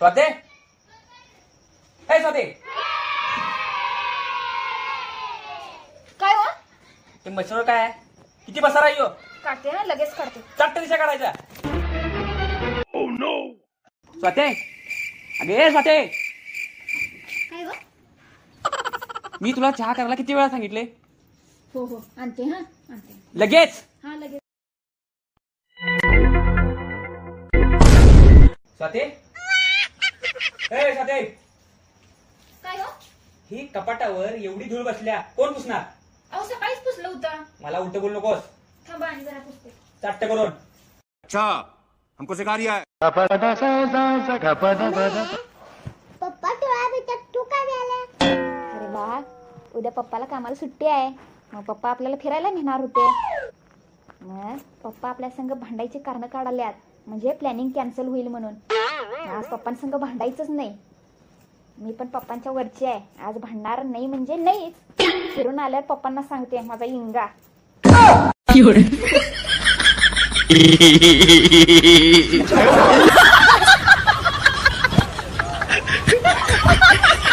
स्वाते ए स्वाते काय हो? ते मच्छर काय आहे? किती पसारा आहे यो? काढते ना, लगेच काढते. चट्ट दिशा काढायचा. Oh no. स्वाते अगे स्वाते काय हो? मी तुला चहा करायला किती वेळा सांगितले? हो हो आणते. हा आणते लगेच. हा लगेच. स्वाते ए स्वाते काय हो? ही कपाटावर एवढी धूळ बसल्या कोण पुसणार? अहो सकाळीच पुसलं होतं. मला उलट बोलू नकोस. थांबा आणि जरा पुसते. चट्ट करून. अच्छा हमको सिखा रिया है. पप्पा तू काय झालं? अरे बा, उद्या पप्पाला कामाला सुट्टी आहे. मग पप्पा आपल्याला फिरायला नेणार होते. मग पप्पा आपल्या संग भांडायचे कारण काढाल्यात, म्हणजे प्लॅनिंग कॅन्सल होईल म्हणून. आज पप्पांसंग भांडायचंच नाही. मी पण पप्पांच्या वरची आहे. आज भांडणार नाही म्हणजे नाहीच. फिरून आल्यावर पप्पांना सांगते माझा इंगा. Fiore.